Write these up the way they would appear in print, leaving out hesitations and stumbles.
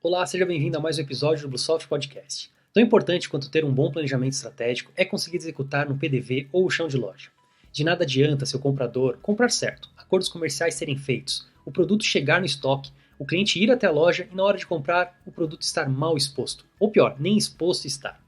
Olá, seja bem-vindo a mais um episódio do Bluesoft Podcast. Tão importante quanto ter um bom planejamento estratégico é conseguir executar no PDV ou o chão de loja. De nada adianta seu comprador comprar certo, acordos comerciais serem feitos, o produto chegar no estoque, o cliente ir até a loja e na hora de comprar o produto estar mal exposto, ou pior, nem exposto estar.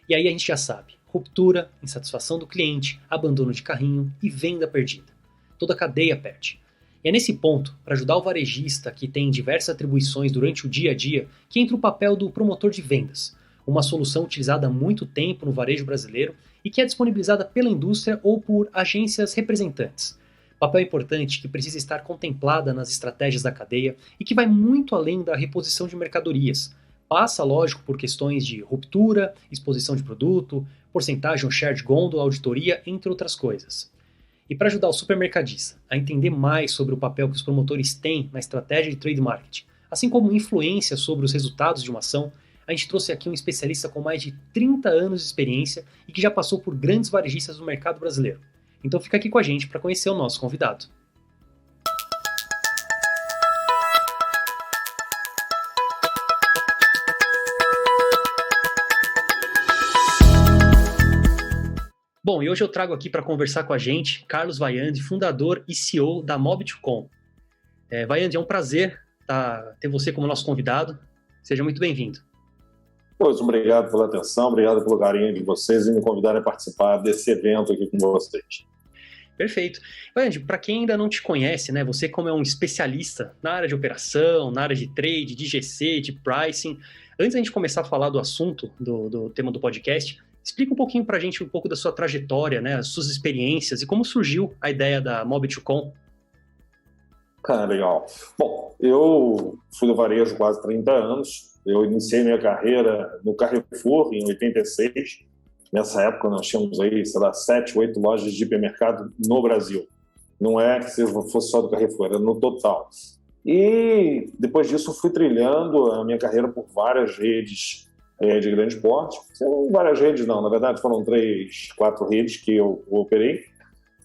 E aí a gente já sabe, ruptura, insatisfação do cliente, abandono de carrinho e venda perdida. Toda a cadeia perde. E é nesse ponto, para ajudar o varejista que tem diversas atribuições durante o dia a dia, que entra o papel do promotor de vendas, uma solução utilizada há muito tempo no varejo brasileiro e que é disponibilizada pela indústria ou por agências representantes. Papel importante que precisa estar contemplada nas estratégias da cadeia e que vai muito além da reposição de mercadorias. Passa, lógico, por questões de ruptura, exposição de produto, porcentagem ou share de gôndola, auditoria, entre outras coisas. E para ajudar o supermercadista a entender mais sobre o papel que os promotores têm na estratégia de trade marketing, assim como influência sobre os resultados de uma ação, a gente trouxe aqui um especialista com mais de 30 anos de experiência e que já passou por grandes varejistas do mercado brasileiro. Então fica aqui com a gente para conhecer o nosso convidado. Bom, e hoje eu trago aqui para conversar com a gente Carlos Vaiande, fundador e CEO da Mob2Com. Vaiande, é um prazer ter você como nosso convidado. Seja muito bem-vindo. Pois, obrigado pela atenção, obrigado pelo carinho de vocês e me convidarem a participar desse evento aqui com vocês. Perfeito. Vaiande, para quem ainda não te conhece, né, você como é um especialista na área de operação, na área de trade, de GC, de pricing, antes da gente começar a falar do assunto, do tema do podcast, explica um pouquinho para a gente um pouco da sua trajetória, né, as suas experiências e como surgiu a ideia da Mob2Com. Legal. Bom, eu fui do varejo quase 30 anos. Eu iniciei minha carreira no Carrefour em 86. Nessa época nós tínhamos aí, 7, 8 lojas de hipermercado no Brasil. Não é que fosse só do Carrefour, era no total. E depois disso fui trilhando a minha carreira por várias redes de grande porte. Várias redes não, na verdade foram 3, 4 redes que eu operei,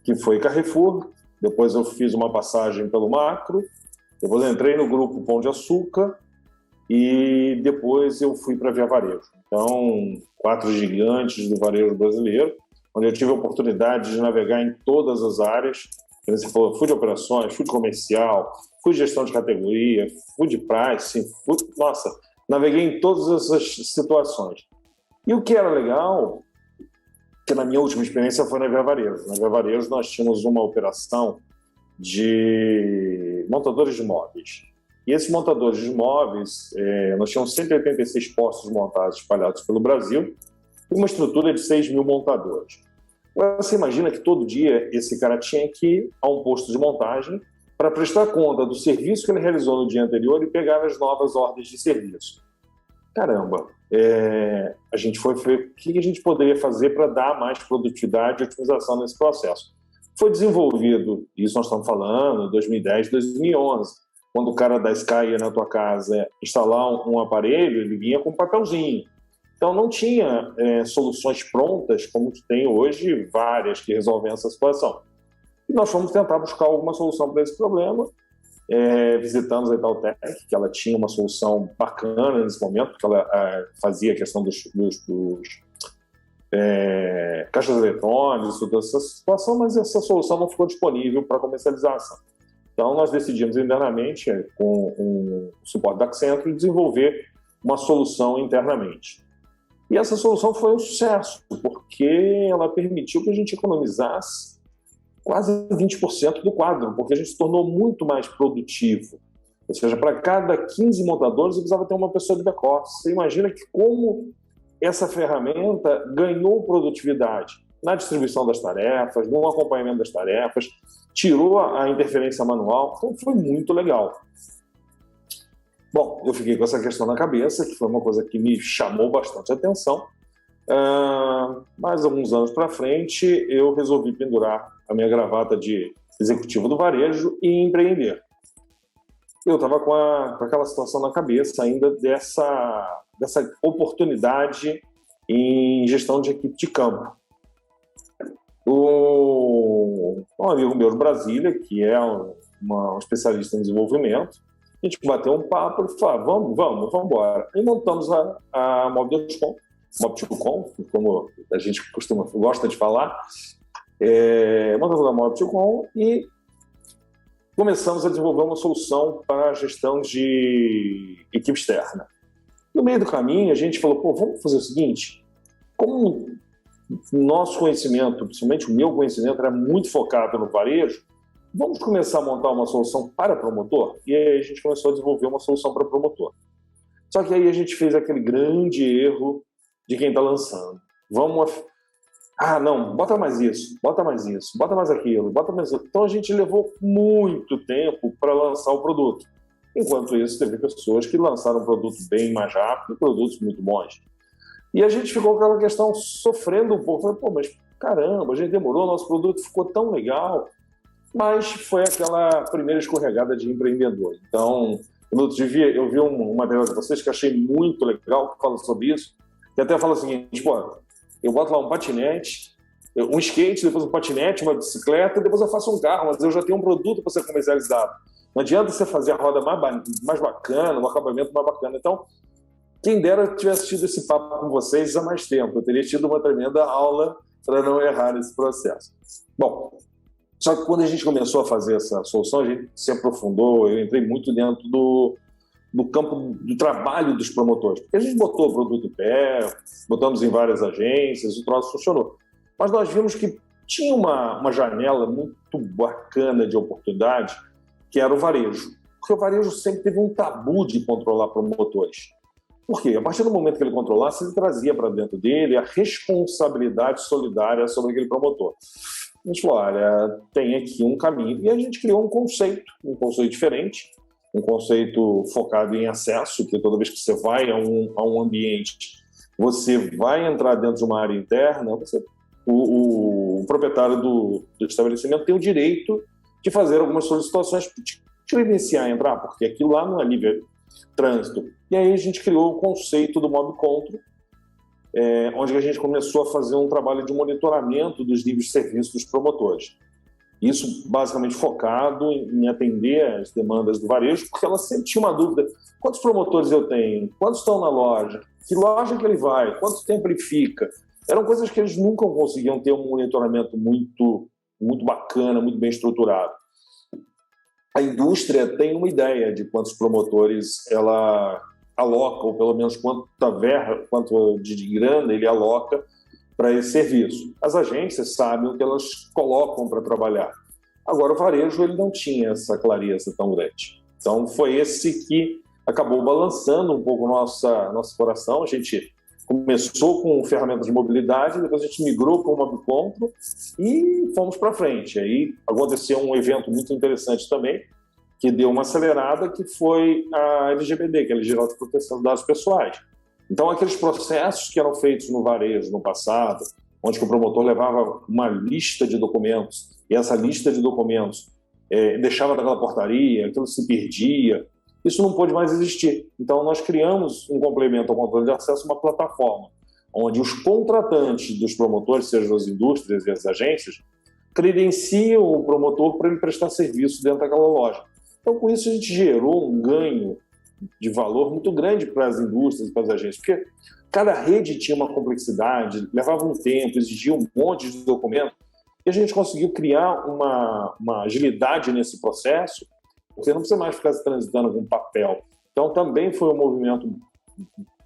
que foi Carrefour, depois eu fiz uma passagem pelo Macro, depois eu entrei no grupo Pão de Açúcar e depois eu fui para a Via Varejo. Então, 4 gigantes do varejo brasileiro, onde eu tive a oportunidade de navegar em todas as áreas. Você falou, fui de operações, fui de comercial, fui de gestão de categoria, fui de pricing, naveguei em todas essas situações. E o que era legal, que na minha última experiência foi na Via Varejo. Na Via Varejo nós tínhamos uma operação de montadores de móveis. E esses montadores de móveis, nós tínhamos 186 postos montados espalhados pelo Brasil e uma estrutura de 6 mil montadores. Agora, você imagina que todo dia esse cara tinha que ir a um posto de montagem para prestar conta do serviço que ele realizou no dia anterior e pegar as novas ordens de serviço. Caramba, a gente foi ver o que a gente poderia fazer para dar mais produtividade e otimização nesse processo. Foi desenvolvido, isso nós estamos falando, 2010, 2011, quando o cara da Sky ia na tua casa instalar um aparelho, ele vinha com um papelzinho. Então não tinha soluções prontas, como tem hoje, várias que resolvem essa situação. E nós fomos tentar buscar alguma solução para esse problema. Visitamos a Itautec, que ela tinha uma solução bacana nesse momento, porque ela fazia a questão dos caixas eletrônicas, toda essa situação, mas essa solução não ficou disponível para comercialização. Então nós decidimos internamente, com o suporte da Accenture, desenvolver uma solução internamente. E essa solução foi um sucesso, porque ela permitiu que a gente economizasse quase 20% do quadro, porque a gente se tornou muito mais produtivo. Ou seja, para cada 15 montadores, eu precisava ter uma pessoa de back-office. Você imagina que como essa ferramenta ganhou produtividade na distribuição das tarefas, no acompanhamento das tarefas, tirou a interferência manual, então foi muito legal. Bom, eu fiquei com essa questão na cabeça, que foi uma coisa que me chamou bastante atenção. Mas alguns anos para frente, eu resolvi pendurar a minha gravata de executivo do varejo e empreender. Eu estava com aquela situação na cabeça ainda dessa oportunidade em gestão de equipe de campo. Um amigo meu de Brasília, que é um especialista em desenvolvimento, A gente bateu um papo e falou, vamos embora. E montamos a Mob.com, Mob2Com, como a gente gosta de falar. Montamos a Mob2Com e começamos a desenvolver uma solução para a gestão de equipe externa. No meio do caminho, a gente falou, vamos fazer o seguinte, como o nosso conhecimento, principalmente o meu conhecimento, era muito focado no varejo, vamos começar a montar uma solução para promotor? E aí a gente começou a desenvolver uma solução para promotor. Só que aí a gente fez aquele grande erro de quem está lançando. Não, bota mais isso, bota mais aquilo, bota mais aquilo. Então a gente levou muito tempo para lançar o produto. Enquanto isso, teve pessoas que lançaram produtos bem mais rápido, produtos muito bons. E a gente ficou com aquela questão sofrendo um pouco. Mas caramba, a gente demorou, nosso produto ficou tão legal. Mas foi aquela primeira escorregada de empreendedor. Então, eu vi um material de vocês que achei muito legal, que fala sobre isso, que até fala o seguinte, eu boto lá um patinete, um skate, depois um patinete, uma bicicleta, e depois eu faço um carro, mas eu já tenho um produto para ser comercializado. Não adianta você fazer a roda mais bacana, um acabamento mais bacana. Então, quem dera tivesse tido esse papo com vocês há mais tempo. Eu teria tido uma tremenda aula para não errar nesse processo. Bom, só que quando a gente começou a fazer essa solução, a gente se aprofundou, eu entrei muito dentro do campo do trabalho dos promotores. Porque a gente botou o produto em pé, botamos em várias agências, o troço funcionou. Mas nós vimos que tinha uma janela muito bacana de oportunidade, que era o varejo. Porque o varejo sempre teve um tabu de controlar promotores. Por quê? A partir do momento que ele controlasse, ele trazia para dentro dele a responsabilidade solidária sobre aquele promotor. A gente falou, olha, tem aqui um caminho. E a gente criou um conceito diferente, um conceito focado em acesso, que toda vez que você vai a um ambiente, você vai entrar dentro de uma área interna, o proprietário do estabelecimento tem o direito de fazer algumas solicitações para te credenciar a entrar, porque aquilo lá não é livre trânsito. E aí a gente criou o conceito do Mob Control, onde a gente começou a fazer um trabalho de monitoramento dos níveis de serviço dos promotores. Isso basicamente focado em atender as demandas do varejo, porque ela sempre tinha uma dúvida: quantos promotores eu tenho? Quantos estão na loja? Que loja que ele vai? Quanto tempo ele fica? Eram coisas que eles nunca conseguiam ter um monitoramento muito bacana, muito bem estruturado. A indústria tem uma ideia de quantos promotores ela aloca, ou pelo menos quanto de grana ele aloca para esse serviço. As agências sabem o que elas colocam para trabalhar. Agora, o varejo ele não tinha essa clareza tão grande. Então, foi esse que acabou balançando um pouco nosso coração. A gente começou com ferramentas de mobilidade, depois a gente migrou para o Mob Control e fomos para frente. Aí aconteceu um evento muito interessante também, que deu uma acelerada, que foi a LGPD, que é a Lei Geral de Proteção de Dados Pessoais. Então, aqueles processos que eram feitos no varejo no passado, onde o promotor levava uma lista de documentos, e essa lista de documentos deixava daquela portaria, aquilo se perdia, isso não pôde mais existir. Então, nós criamos um complemento ao controle de acesso, uma plataforma, onde os contratantes dos promotores, sejam as indústrias e as agências, credenciam o promotor para ele prestar serviço dentro daquela loja. Então, com isso, a gente gerou um ganho de valor muito grande para as indústrias e para as agências, porque cada rede tinha uma complexidade, levava um tempo, exigia um monte de documentos, e a gente conseguiu criar uma agilidade nesse processo. Você não precisa mais ficar transitando com papel. Então, também foi um movimento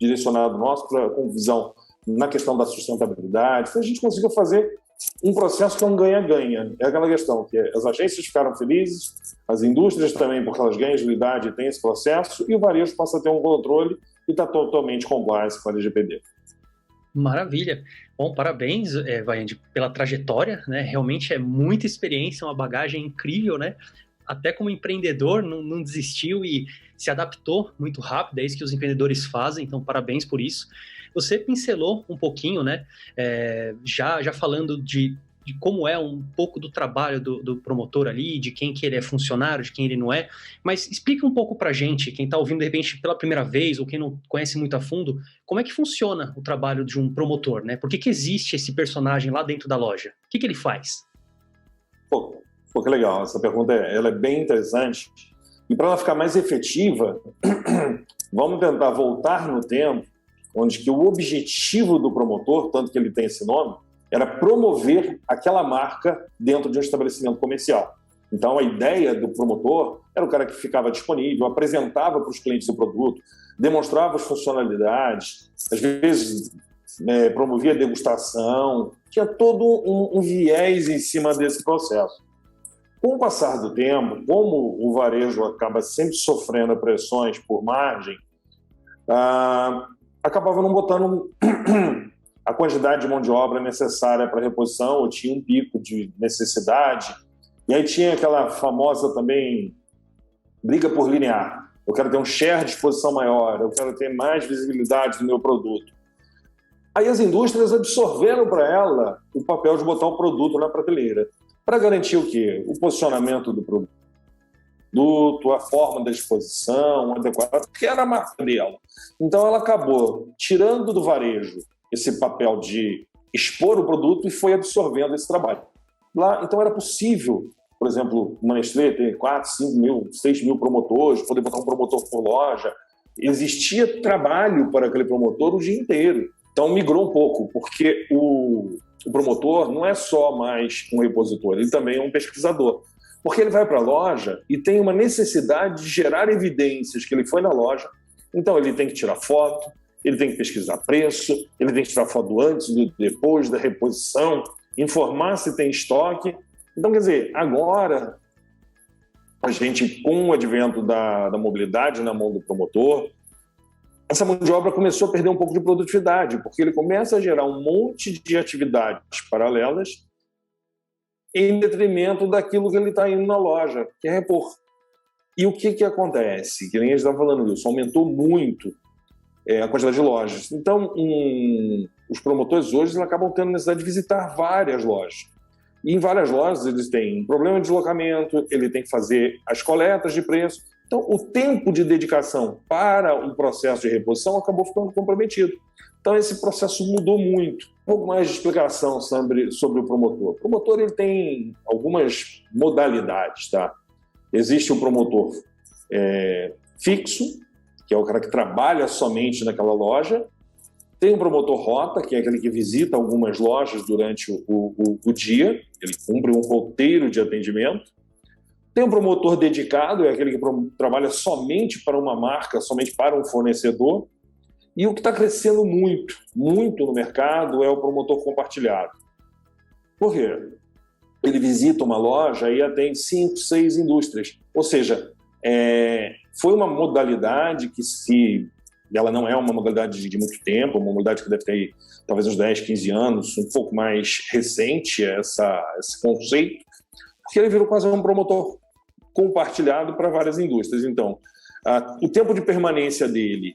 direcionado nosso com visão na questão da sustentabilidade. Então, a gente conseguiu fazer um processo que é um ganha-ganha. É aquela questão que as agências ficaram felizes, as indústrias também, porque elas ganham agilidade e têm esse processo, e o varejo passa a ter um controle e está totalmente compliance com a LGPD. Maravilha. Bom, parabéns, Vaiande, pela trajetória, né? Realmente é muita experiência, uma bagagem incrível, né? Até como empreendedor, não desistiu e se adaptou muito rápido, é isso que os empreendedores fazem, então parabéns por isso. Você pincelou um pouquinho, né, já falando de como é um pouco do trabalho do promotor ali, de quem que ele é funcionário, de quem ele não é, mas explica um pouco pra gente, quem está ouvindo de repente pela primeira vez ou quem não conhece muito a fundo, como é que funciona o trabalho de um promotor, né? Por que existe esse personagem lá dentro da loja? O que ele faz? Pô, que legal, essa pergunta ela é bem interessante, E para ela ficar mais efetiva, vamos tentar voltar no tempo, onde que o objetivo do promotor, tanto que ele tem esse nome, era promover aquela marca dentro de um estabelecimento comercial. Então, a ideia do promotor era o cara que ficava disponível, apresentava para os clientes o produto, demonstrava as funcionalidades, às vezes promovia a degustação, tinha todo um viés em cima desse processo. Com o passar do tempo, como o varejo acaba sempre sofrendo pressões por margem, acabava não botando a quantidade de mão de obra necessária para reposição, ou tinha um pico de necessidade. E aí tinha aquela famosa também briga por linear. Eu quero ter um share de exposição maior, eu quero ter mais visibilidade do meu produto. Aí as indústrias absorveram para ela o papel de botar o produto na prateleira, para garantir o quê? O posicionamento do produto, a forma da exposição adequada, que era a marca dela. Então ela acabou tirando do varejo esse papel de expor o produto e foi absorvendo esse trabalho. Lá, então era possível, por exemplo, uma Nestlé ter 4, 5 mil, 6 mil promotores, poder botar um promotor por loja. Existia trabalho para aquele promotor o dia inteiro. Então migrou um pouco, porque o promotor não é só mais um repositor, ele também é um pesquisador. Porque ele vai para a loja e tem uma necessidade de gerar evidências que ele foi na loja. Então ele tem que tirar foto, ele tem que pesquisar preço, ele tem que tirar foto do antes, do depois, da reposição, informar se tem estoque. Então, quer dizer, agora a gente, com o advento da mobilidade na mão do promotor, essa mão de obra começou a perder um pouco de produtividade, porque ele começa a gerar um monte de atividades paralelas em detrimento daquilo que ele está indo na loja, que é repor. E o que acontece? Que nem a gente está falando isso, aumentou muito a quantidade de lojas. Então, os promotores hoje eles acabam tendo necessidade de visitar várias lojas. E em várias lojas eles têm problema de deslocamento, ele tem que fazer as coletas de preço. Então, o tempo de dedicação para um processo de reposição acabou ficando comprometido. Então, esse processo mudou muito. Um pouco mais de explicação sobre o promotor. O promotor ele tem algumas modalidades. Tá? Existe o promotor fixo, que é o cara que trabalha somente naquela loja. Tem o promotor rota, que é aquele que visita algumas lojas durante o dia. Ele cumpre um roteiro de atendimento. Tem um promotor dedicado, é aquele que trabalha somente para uma marca, somente para um fornecedor. E o que está crescendo muito, muito no mercado é o promotor compartilhado. Por quê? Ele visita uma loja e atende 5, 6 indústrias. Ou seja, foi uma modalidade que ela não é uma modalidade de muito tempo, uma modalidade que deve ter aí, talvez uns 10, 15 anos, um pouco mais recente esse conceito, porque ele virou quase um promotor compartilhado para várias indústrias. Então, o tempo de permanência dele,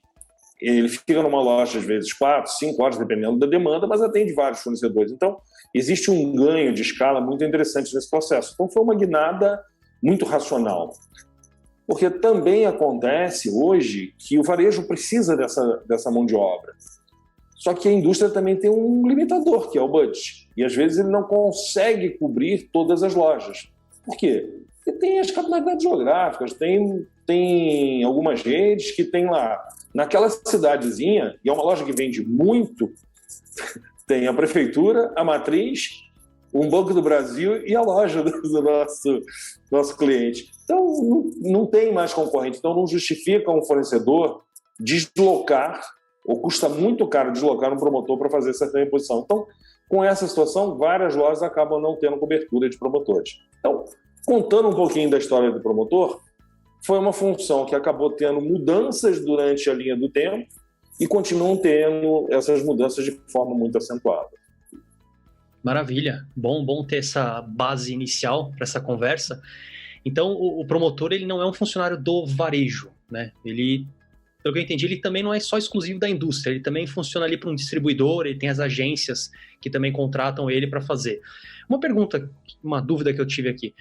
ele fica numa loja às vezes 4, 5 horas, dependendo da demanda, mas atende vários fornecedores. Então, existe um ganho de escala muito interessante nesse processo. Então, foi uma guinada muito racional. Porque também acontece hoje que o varejo precisa dessa mão de obra. Só que a indústria também tem um limitador, que é o budget. E às vezes ele não consegue cobrir todas as lojas. Por quê? Porque tem as capilaridades geográficas, tem algumas redes que tem lá, naquela cidadezinha, e é uma loja que vende muito, tem a prefeitura, a matriz, um Banco do Brasil e a loja do nosso cliente. Então, não tem mais concorrente. Então, não justifica um fornecedor deslocar, ou custa muito caro deslocar um promotor para fazer essa reposição. Então, com essa situação, várias lojas acabam não tendo cobertura de promotores. Então, contando um pouquinho da história do promotor, foi uma função que acabou tendo mudanças durante a linha do tempo e continuam tendo essas mudanças de forma muito acentuada. Maravilha, bom ter essa base inicial para essa conversa. Então, o promotor ele não é um funcionário do varejo, né? Ele, pelo que eu entendi, ele também não é só exclusivo da indústria, ele também funciona ali para um distribuidor, ele tem as agências que também contratam ele para fazer. Uma dúvida que eu tive aqui.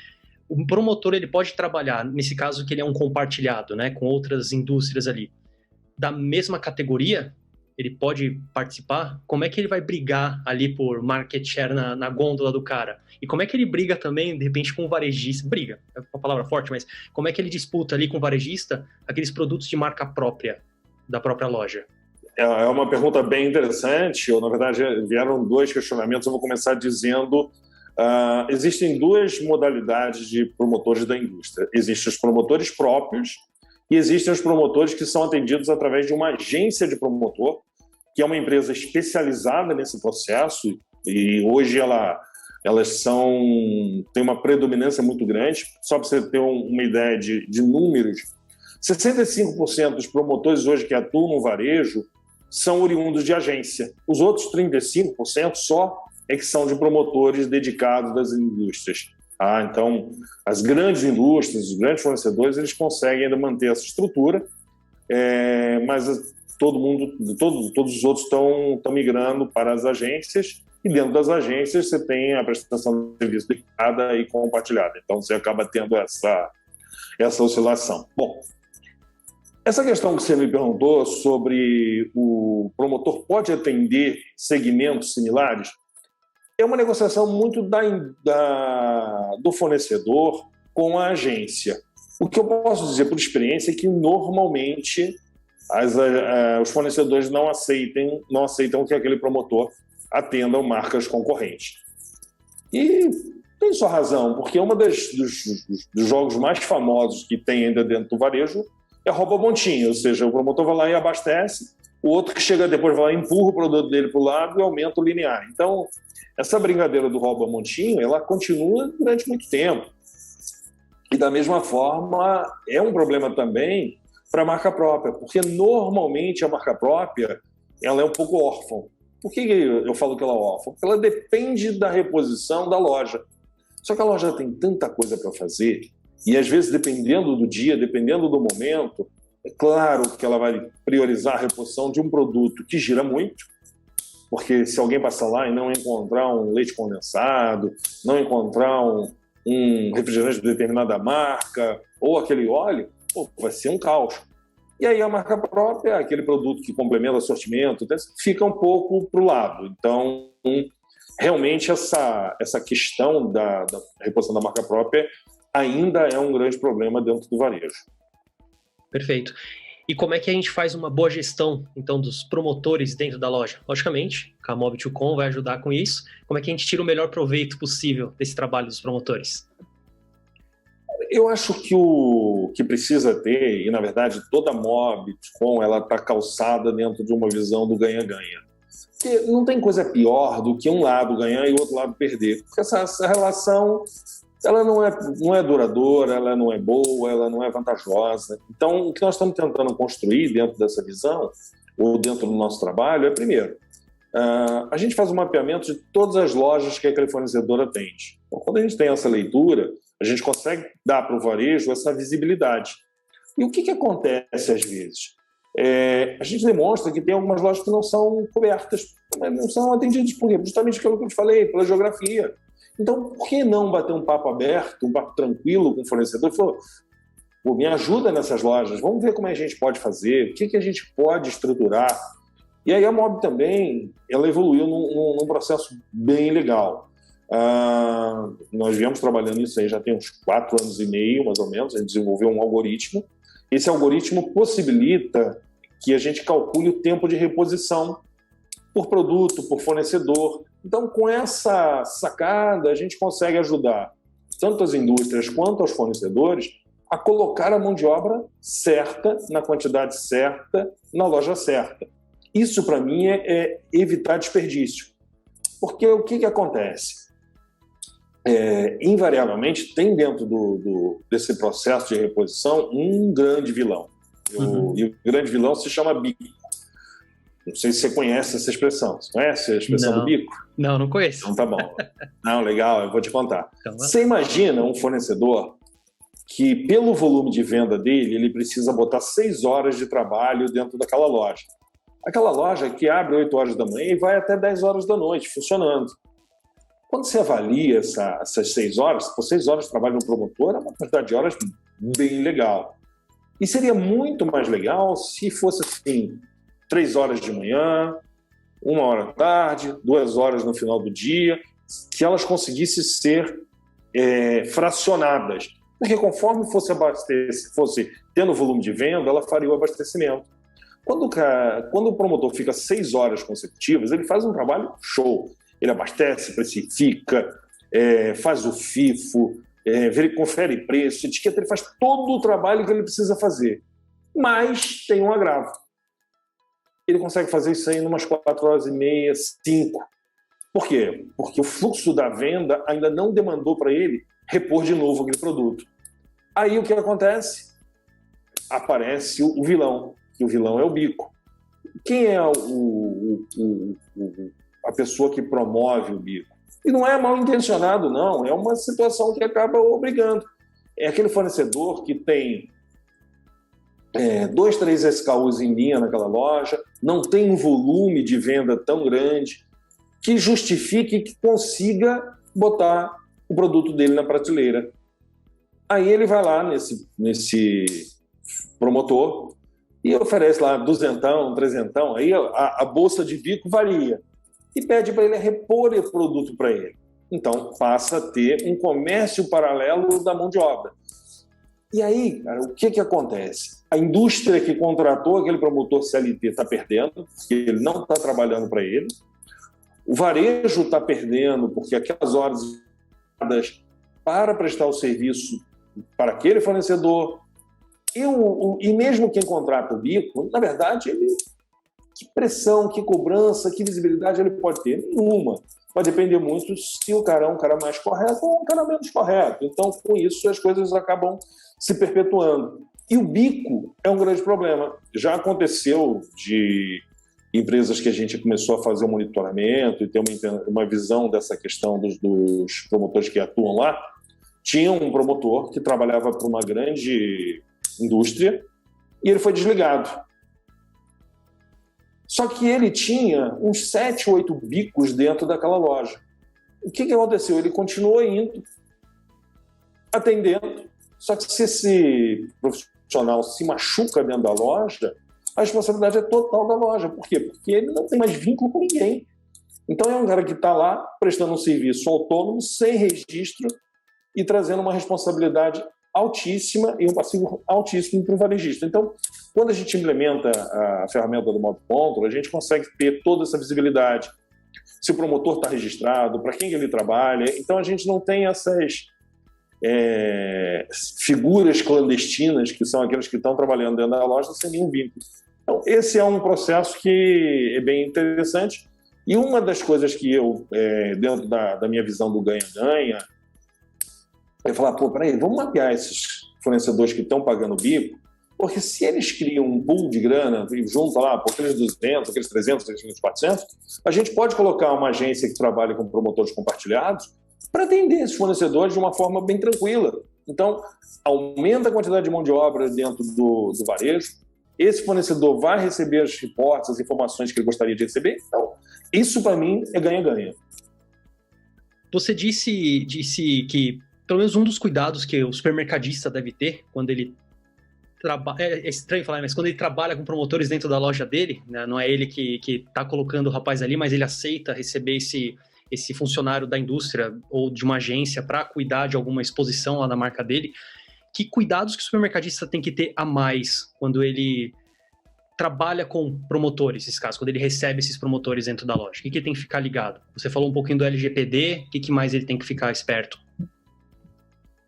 O promotor ele pode trabalhar, nesse caso que ele é um compartilhado, né, com outras indústrias ali, da mesma categoria? ele pode participar, como é que ele vai brigar ali por market share na gôndola do cara? E como é que ele briga também, de repente, com o varejista? Briga, é uma palavra forte, mas como é que ele disputa ali com o varejista aqueles produtos de marca própria, da própria loja? É uma pergunta bem interessante. Na verdade, vieram dois questionamentos. Eu vou começar dizendo: existem duas modalidades de promotores da indústria. Existem os promotores próprios e existem os promotores que são atendidos através de uma agência de promotor, que é uma empresa especializada nesse processo, e hoje elas têm uma predominância muito grande. Só para você ter uma ideia de números, 65% dos promotores hoje que atuam no varejo são oriundos de agência. Os outros 35% só é que são de promotores dedicados das indústrias. Então, as grandes indústrias, os grandes fornecedores, eles conseguem ainda manter essa estrutura, mas todos os outros estão migrando para as agências, e dentro das agências você tem a prestação de serviço dedicada e compartilhada. Então, você acaba tendo essa oscilação. Bom, essa questão que você me perguntou sobre o promotor pode atender segmentos similares, é uma negociação muito do fornecedor com a agência. O que eu posso dizer por experiência é que, normalmente, os fornecedores não aceitam que aquele promotor atenda marcas concorrentes. E tem sua razão, porque um dos jogos mais famosos que tem ainda dentro do varejo é rouba-montinho, ou seja, o promotor vai lá e abastece, o outro que chega depois vai lá e empurra o produto dele para o lado e aumenta o linear. Então, essa brincadeira do rouba-montinho, ela continua durante muito tempo. E, da mesma forma, é um problema também para a marca própria, porque, normalmente, a marca própria ela é um pouco órfã. Por que eu falo que ela é órfã? Porque ela depende da reposição da loja. Só que a loja tem tanta coisa para fazer, e, às vezes, dependendo do dia, dependendo do momento, é claro que ela vai priorizar a reposição de um produto que gira muito, porque se alguém passar lá e não encontrar um leite condensado, não encontrar um refrigerante de determinada marca, ou aquele óleo, vai ser um caos. E aí a marca própria, aquele produto que complementa o assortimento, fica um pouco para o lado. Então, realmente, essa questão da reposição da marca própria ainda é um grande problema dentro do varejo. Perfeito. E como é que a gente faz uma boa gestão, então, dos promotores dentro da loja? Logicamente, a Mob2Com vai ajudar com isso. Como é que a gente tira o melhor proveito possível desse trabalho dos promotores? Eu acho que o que precisa ter, e na verdade toda a Mob2Com, ela está calçada dentro de uma visão do ganha-ganha. Porque não tem coisa pior do que um lado ganhar e o outro lado perder. Porque essa relação, ela não é duradoura, ela não é boa, ela não é vantajosa. Então, o que nós estamos tentando construir dentro dessa visão, ou dentro do nosso trabalho, é, primeiro, a gente faz um mapeamento de todas as lojas que aquele fornecedor atende. Então, quando a gente tem essa leitura, a gente consegue dar para o varejo essa visibilidade. E o que acontece às vezes? A gente demonstra que tem algumas lojas que não são cobertas, não são atendidas por quê? Justamente pelo que eu te falei, pela geografia. Então, por que não bater um papo aberto, um papo tranquilo com o fornecedor? Me ajuda nessas lojas, vamos ver como a gente pode fazer, o que a gente pode estruturar. E aí a Mob também, ela evoluiu num processo bem legal. Nós viemos trabalhando nisso aí já tem uns 4 anos e meio, mais ou menos. A gente desenvolveu um algoritmo. Esse algoritmo possibilita que a gente calcule o tempo de reposição por produto, por fornecedor. Então, com essa sacada, a gente consegue ajudar tanto as indústrias quanto aos fornecedores a colocar a mão de obra certa, na quantidade certa, na loja certa. Isso, para mim, é evitar desperdício. Porque o que acontece? Invariavelmente, tem dentro desse processo de reposição um grande vilão. E o grande vilão se chama bico. Não sei se você conhece essa expressão. Você conhece a expressão do bico? Não conheço. Então tá bom. Não, legal, eu vou te contar. Então, você imagina um fornecedor que, pelo volume de venda dele, ele precisa botar 6 horas de trabalho dentro daquela loja. Aquela loja que abre 8 horas da manhã e vai até 10 horas da noite, funcionando. Quando você avalia essas 6 horas, se for 6 horas de trabalho no promotor, é uma quantidade de horas bem legal. E seria muito mais legal se fosse assim, 3 horas de manhã, 1 hora da tarde, 2 horas no final do dia, que elas conseguissem ser fracionadas. Porque conforme fosse tendo volume de venda, ela faria o abastecimento. Quando o promotor fica 6 horas consecutivas, ele faz um trabalho show. Ele abastece, precifica, faz o FIFO, confere preço, etiqueta, ele faz todo o trabalho que ele precisa fazer. Mas tem um agravo. Ele consegue fazer isso aí em umas 4 horas e meia, 5. Por quê? Porque o fluxo da venda ainda não demandou para ele repor de novo aquele produto. Aí o que acontece? Aparece o vilão, que o vilão é o bico. Quem é a pessoa que promove o bico? E não é mal intencionado, não. É uma situação que acaba obrigando. É aquele fornecedor que tem 2, 3 SKUs em linha naquela loja, não tem um volume de venda tão grande que justifique que consiga botar o produto dele na prateleira. Aí ele vai lá nesse promotor e oferece lá 200, 300, aí a bolsa de bico varia e pede para ele repor o produto para ele. Então passa a ter um comércio paralelo da mão de obra. E aí, cara, o que acontece? A indústria que contratou aquele promotor CLT está perdendo, porque ele não está trabalhando para ele. O varejo está perdendo, porque aquelas horas para prestar o serviço para aquele fornecedor. E mesmo quem contrata o bico, na verdade, que pressão, que cobrança, que visibilidade ele pode ter? Nenhuma. Vai depender muito se o cara é um cara mais correto ou um cara menos correto. Então, com isso, as coisas acabam se perpetuando. E o bico é um grande problema. Já aconteceu de empresas que a gente começou a fazer um monitoramento e ter uma visão dessa questão dos promotores que atuam lá. Tinha um promotor que trabalhava para uma grande indústria e ele foi desligado. Só que ele tinha uns 7, 8 bicos dentro daquela loja. O que aconteceu? Ele continuou indo, atendendo, só que se esse profissional se machuca dentro da loja, a responsabilidade é total da loja. Por quê? Porque ele não tem mais vínculo com ninguém. Então é um cara que está lá prestando um serviço autônomo, sem registro e trazendo uma responsabilidade altíssima e um passivo altíssimo para o varejista. Então, quando a gente implementa a ferramenta do Mob Control, a gente consegue ter toda essa visibilidade. Se o promotor está registrado, para quem ele trabalha. Então, a gente não tem essas figuras clandestinas, que são aquelas que estão trabalhando dentro da loja sem nenhum vínculo. Então, esse é um processo que é bem interessante. E uma das coisas que eu, dentro da minha visão do ganha-ganha, é falar, peraí, vamos mapear esses fornecedores que estão pagando bico, porque se eles criam um pool de grana e juntam lá por aqueles 200, aqueles 300, aqueles 400, a gente pode colocar uma agência que trabalha com promotores compartilhados para atender esses fornecedores de uma forma bem tranquila. Então, aumenta a quantidade de mão de obra dentro do varejo, esse fornecedor vai receber as reportes, as informações que ele gostaria de receber. Então, isso para mim é ganha-ganha. Você disse que pelo menos um dos cuidados que o supermercadista deve ter quando ele trabalha, é estranho falar, mas quando ele trabalha com promotores dentro da loja dele, né, não é ele que está colocando o rapaz ali, mas ele aceita receber esse funcionário da indústria ou de uma agência para cuidar de alguma exposição lá da marca dele. Que cuidados que o supermercadista tem que ter a mais quando ele trabalha com promotores, nesse caso, quando ele recebe esses promotores dentro da loja? O que ele tem que ficar ligado? Você falou um pouquinho do LGPD, o que mais ele tem que ficar esperto?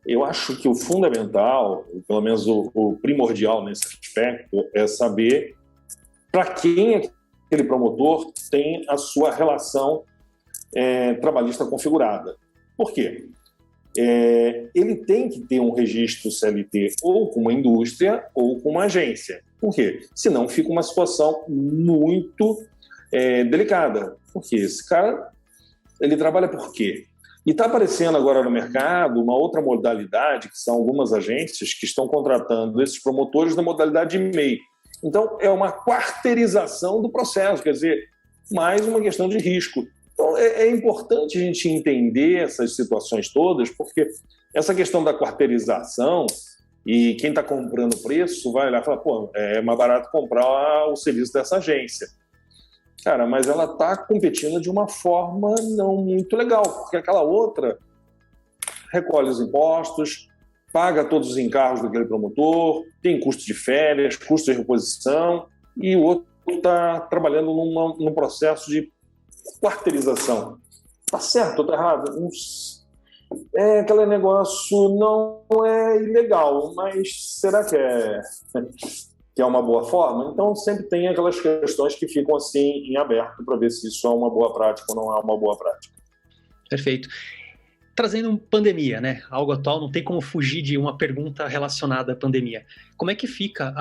Eu acho que o fundamental, pelo menos o primordial nesse aspecto, é saber para quem aquele promotor tem a sua relação trabalhista configurada. Por quê? Ele tem que ter um registro CLT ou com uma indústria ou com uma agência. Por quê? Senão fica uma situação muito delicada. Porque esse cara, ele trabalha por quê? E está aparecendo agora no mercado uma outra modalidade, que são algumas agências que estão contratando esses promotores na modalidade de MEI. Então, é uma quarteirização do processo, quer dizer, mais uma questão de risco. Então, é importante a gente entender essas situações todas, porque essa questão da quarteirização, E quem está comprando o preço vai olhar e falar, pô, é mais barato comprar o serviço dessa agência. Cara, mas ela está competindo de uma forma não muito legal, porque aquela outra recolhe os impostos, paga todos os encargos daquele promotor, tem custo de férias, custo de reposição, e o outro está trabalhando num processo de quarteirização. Está certo ou está errado? Aquele negócio não é ilegal, mas será que é uma boa forma? Então sempre tem aquelas questões que ficam assim em aberto para ver se isso é uma boa prática ou não é uma boa prática. Perfeito. Trazendo pandemia, né? Algo atual, não tem como fugir de uma pergunta relacionada à pandemia. Como é que fica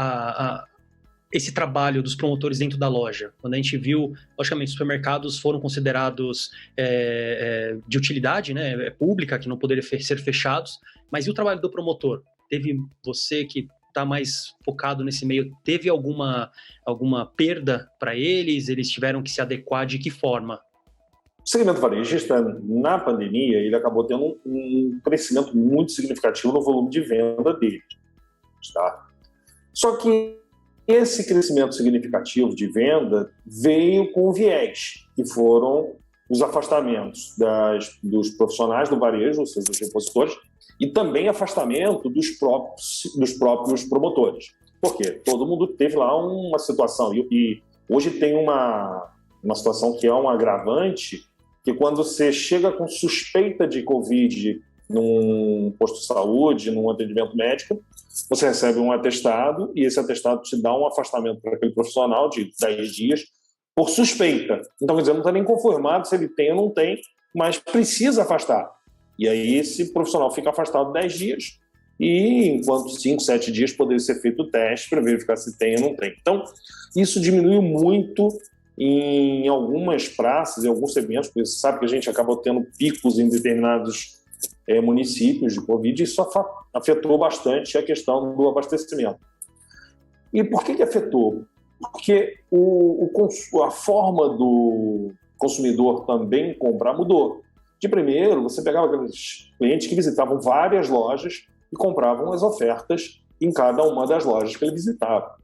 esse trabalho dos promotores dentro da loja? Quando a gente viu, logicamente, os supermercados foram considerados de utilidade, né, pública, que não poderiam ser fechados, mas e o trabalho do promotor? Teve você que está mais focado nesse meio, teve alguma perda para eles? Eles tiveram que se adequar de que forma? O segmento varejista, na pandemia, ele acabou tendo um crescimento muito significativo no volume de venda dele. Tá? Só que esse crescimento significativo de venda veio com viés, que foram os afastamentos dos profissionais do varejo, ou seja, dos repositores, e também afastamento dos próprios promotores. Por quê? Todo mundo teve lá uma situação, e hoje tem uma situação que é um agravante, que quando você chega com suspeita de Covid num posto de saúde, num atendimento médico, você recebe um atestado e esse atestado te dá um afastamento para aquele profissional de 10 dias por suspeita. Então, quer dizer, não está nem conformado se ele tem ou não tem, mas precisa afastar. E aí esse profissional fica afastado 10 dias e enquanto 5, 7 dias poderia ser feito o teste para verificar se tem ou não tem. Então, isso diminuiu muito em algumas praças, em alguns segmentos, porque você sabe que a gente acabou tendo picos em determinados municípios de Covid, e isso afetou bastante a questão do abastecimento. E por que afetou? Porque a forma do consumidor também comprar mudou. De primeiro, você pegava aqueles clientes que visitavam várias lojas e compravam as ofertas em cada uma das lojas que ele visitava.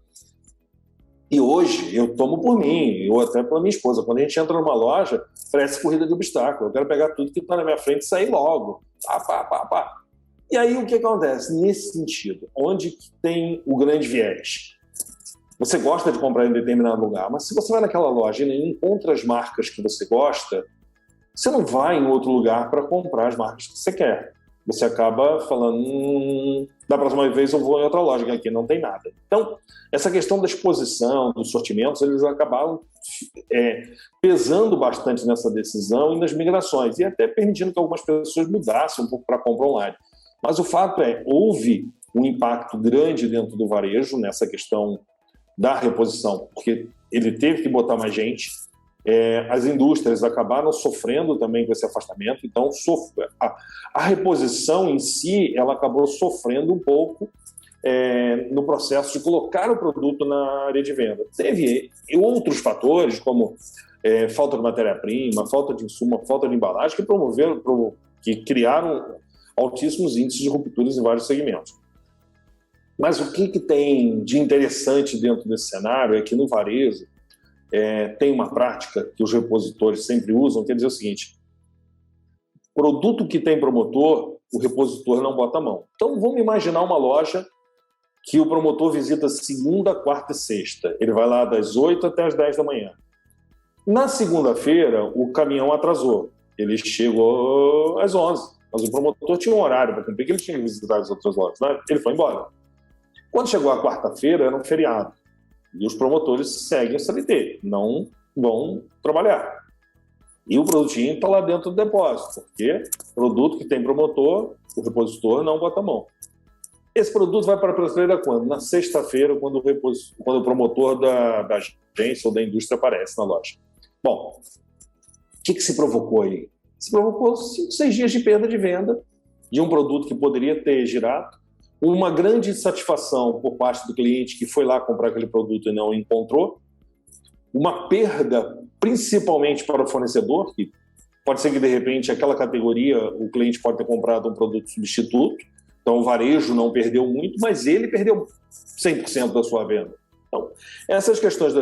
E hoje, eu tomo por mim, ou até pela minha esposa, quando a gente entra numa loja, parece corrida de obstáculo. Eu quero pegar tudo que está na minha frente e sair logo. Pá. E aí, o que acontece? Nesse sentido, onde que tem o grande viés? Você gosta de comprar em determinado lugar, mas se você vai naquela loja e nem encontra as marcas que você gosta, você não vai em outro lugar para comprar as marcas que você quer. Você acaba falando, da próxima vez eu vou em outra loja, que aqui não tem nada. Então, essa questão da exposição, dos sortimentos, eles acabaram pesando bastante nessa decisão e nas migrações, e até permitindo que algumas pessoas mudassem um pouco para a compra online. Mas o fato houve um impacto grande dentro do varejo nessa questão da reposição, porque ele teve que botar mais gente. As indústrias acabaram sofrendo também com esse afastamento, então a reposição em si ela acabou sofrendo um pouco no processo de colocar o produto na área de venda. Teve outros fatores, como falta de matéria-prima, falta de insumo, falta de embalagem, que criaram altíssimos índices de rupturas em vários segmentos. Mas o que tem de interessante dentro desse cenário é que no varejo tem uma prática que os repositores sempre usam, que é dizer o seguinte: produto que tem promotor, o repositor não bota a mão. Então vamos imaginar uma loja que o promotor visita segunda, quarta e sexta. Ele vai lá das 8 até as 10 da manhã. Na segunda-feira, o caminhão atrasou. Ele chegou às 11, mas o promotor tinha um horário para cumprir, que ele tinha que visitar as outras lojas, né? Ele foi embora. Quando chegou a quarta-feira, era um feriado. E os promotores seguem o CLT, não vão trabalhar. E o produtinho está lá dentro do depósito, porque produto que tem promotor, o repositor não bota a mão. Esse produto vai para a prateleira quando? Na sexta-feira, quando o promotor da agência ou da indústria aparece na loja. Bom, o que se provocou aí? Se provocou 5, 6 dias de perda de venda de um produto que poderia ter girado, uma grande insatisfação por parte do cliente que foi lá comprar aquele produto e não encontrou, uma perda principalmente para o fornecedor, que pode ser que de repente aquela categoria o cliente pode ter comprado um produto substituto Então, o varejo não perdeu muito, mas ele perdeu 100% da sua venda. Então, essas questões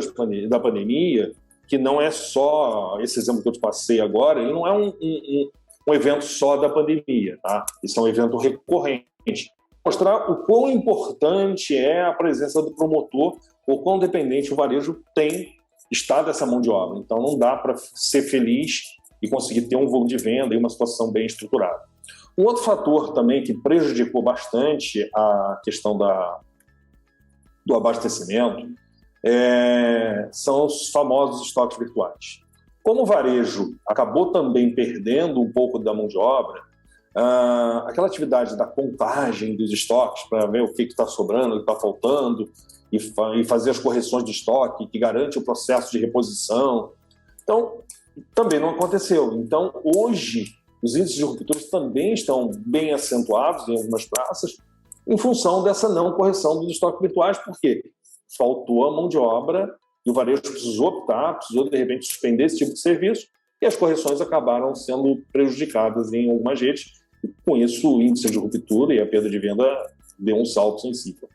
da pandemia, que não é só esse exemplo que eu te passei agora, ele não é um evento só da pandemia, tá? Isso é um evento recorrente. Mostrar o quão importante é a presença do promotor, o quão dependente o varejo está dessa mão de obra. Então, não dá para ser feliz e conseguir ter um volume de venda e uma situação bem estruturada. Um outro fator também que prejudicou bastante a questão do abastecimento são os famosos estoques virtuais. Como o varejo acabou também perdendo um pouco da mão de obra, aquela atividade da contagem dos estoques para ver o que está sobrando, o que está faltando, e fazer as correções de estoque que garante o processo de reposição. Então, também não aconteceu. Então, hoje, os índices de rupturas também estão bem acentuados em algumas praças em função dessa não correção dos estoques virtuais, porque faltou a mão de obra e o varejo precisou, de repente, suspender esse tipo de serviço e as correções acabaram sendo prejudicadas em algumas redes. E, com isso, o índice de ruptura e a perda de venda deu um salto sensível.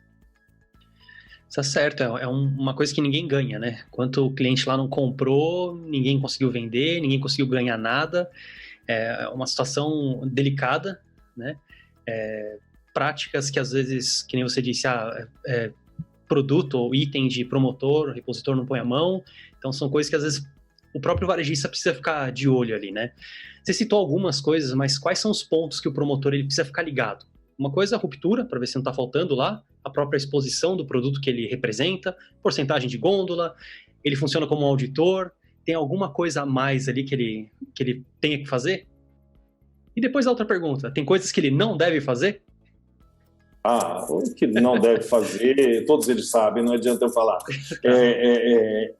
Tá certo, é uma coisa que ninguém ganha, né? Enquanto o cliente lá não comprou, ninguém conseguiu vender, ninguém conseguiu ganhar nada. É uma situação delicada, né? Práticas que às vezes, que nem você disse, produto ou item de promotor, repositor não põe a mão. Então são coisas que às vezes o próprio varejista precisa ficar de olho ali, né? Você citou algumas coisas, mas quais são os pontos que o promotor ele precisa ficar ligado? Uma coisa é a ruptura, para ver se não está faltando lá, a própria exposição do produto que ele representa, porcentagem de gôndola, ele funciona como um auditor, tem alguma coisa a mais ali que ele tenha que fazer? E depois a outra pergunta, tem coisas que ele não deve fazer? O que não deve fazer, todos eles sabem, não adianta eu falar.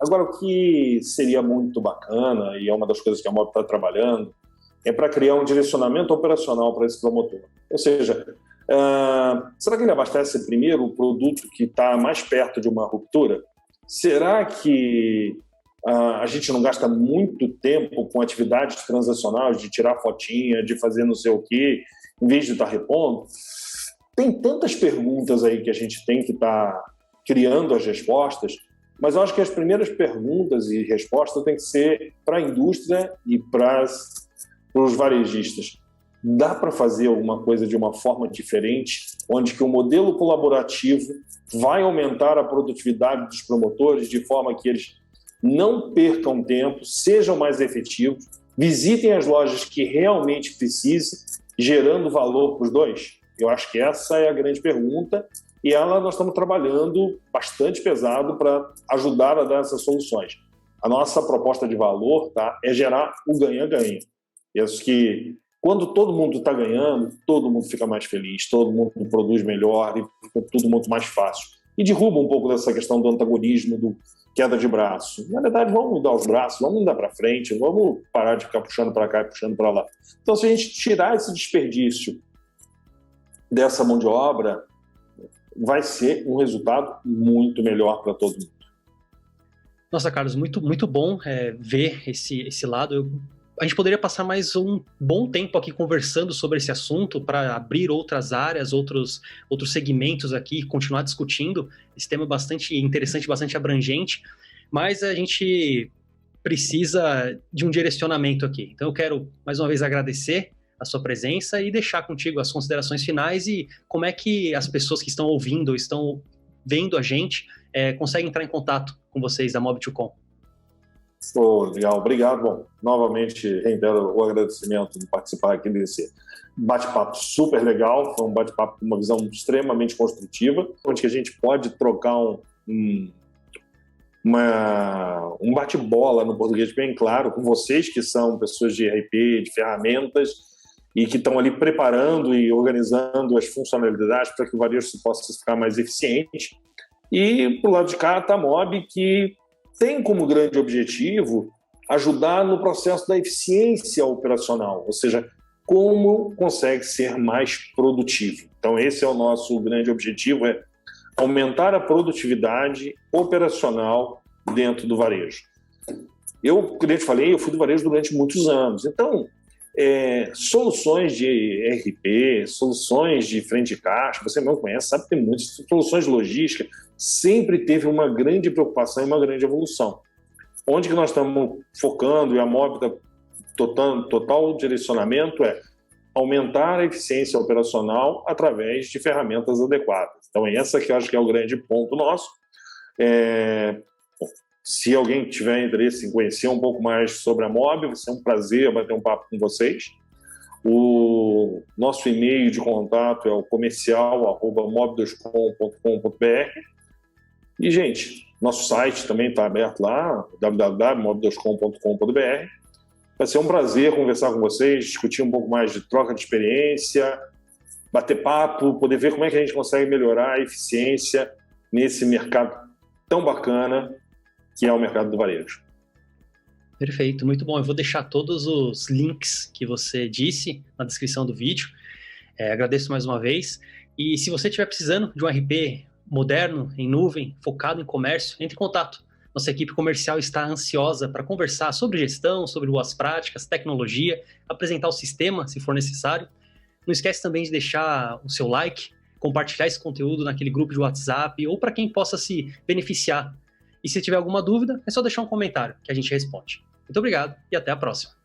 Agora, o que seria muito bacana, e é uma das coisas que a MOB está trabalhando, é para criar um direcionamento operacional para esse promotor. Ou seja, será que ele abastece primeiro o produto que está mais perto de uma ruptura? Será que a gente não gasta muito tempo com atividades transacionais, de tirar fotinha, de fazer não sei o quê, em vez de estar repondo? Tem tantas perguntas aí que a gente tem que estar criando as respostas, mas eu acho que as primeiras perguntas e respostas têm que ser para a indústria e para os varejistas. Dá para fazer alguma coisa de uma forma diferente, onde que o modelo colaborativo vai aumentar a produtividade dos promotores de forma que eles não percam tempo, sejam mais efetivos, visitem as lojas que realmente precisem, gerando valor para os dois? Eu acho que essa é a grande pergunta e nós estamos trabalhando bastante pesado para ajudar a dar essas soluções. A nossa proposta de valor é gerar o ganha-ganha. E acho que quando todo mundo está ganhando, todo mundo fica mais feliz, todo mundo produz melhor e fica tudo muito mais fácil. E derruba um pouco dessa questão do antagonismo, do queda de braço. Na verdade, vamos mudar os braços, vamos mudar para frente, vamos parar de ficar puxando para cá e puxando para lá. Então, se a gente tirar esse desperdício dessa mão de obra, vai ser um resultado muito melhor para todo mundo. Nossa, Carlos, muito, muito bom ver esse lado. A gente poderia passar mais um bom tempo aqui conversando sobre esse assunto para abrir outras áreas, outros segmentos aqui, continuar discutindo. Esse tema é bastante interessante, bastante abrangente, mas a gente precisa de um direcionamento aqui. Então eu quero, mais uma vez, agradecer a sua presença e deixar contigo as considerações finais e como é que as pessoas que estão ouvindo, estão vendo a gente, conseguem entrar em contato com vocês da Mob2Com. Legal, obrigado. Bom, novamente reitero o agradecimento de participar aqui desse bate-papo super legal. Foi um bate-papo com uma visão extremamente construtiva, onde a gente pode trocar um bate-bola no português bem claro com vocês que são pessoas de RP, de ferramentas e que estão ali preparando e organizando as funcionalidades para que o varejo possa ficar mais eficiente. E, por lado de cá, está a Mob, que tem como grande objetivo ajudar no processo da eficiência operacional, ou seja, como consegue ser mais produtivo. Então, esse é o nosso grande objetivo, aumentar a produtividade operacional dentro do varejo. Eu, como eu te falei, eu fui do varejo durante muitos anos. Então, soluções de ERP, soluções de frente de caixa, você mesmo conhece, sabe que tem muitas soluções de logística, sempre teve uma grande preocupação e uma grande evolução. Onde que nós estamos focando e a Mob total direcionamento é aumentar a eficiência operacional através de ferramentas adequadas. Então, essa que eu acho que é o grande ponto nosso. Se alguém tiver interesse em conhecer um pouco mais sobre a Mob, vai ser um prazer bater um papo com vocês. O nosso e-mail de contato é o comercial@mob2com.com.br. E, gente, nosso site também está aberto lá, www.mob2com.com.br. Vai ser um prazer conversar com vocês, discutir um pouco mais de troca de experiência, bater papo, poder ver como é que a gente consegue melhorar a eficiência nesse mercado tão bacana que é o mercado do varejo. Perfeito, muito bom. Eu vou deixar todos os links que você disse na descrição do vídeo. Agradeço mais uma vez. E se você estiver precisando de um RP moderno, em nuvem, focado em comércio, entre em contato. Nossa equipe comercial está ansiosa para conversar sobre gestão, sobre boas práticas, tecnologia, apresentar o sistema, se for necessário. Não esquece também de deixar o seu like, compartilhar esse conteúdo naquele grupo de WhatsApp ou para quem possa se beneficiar. E se tiver alguma dúvida, é só deixar um comentário que a gente responde. Muito obrigado e até a próxima.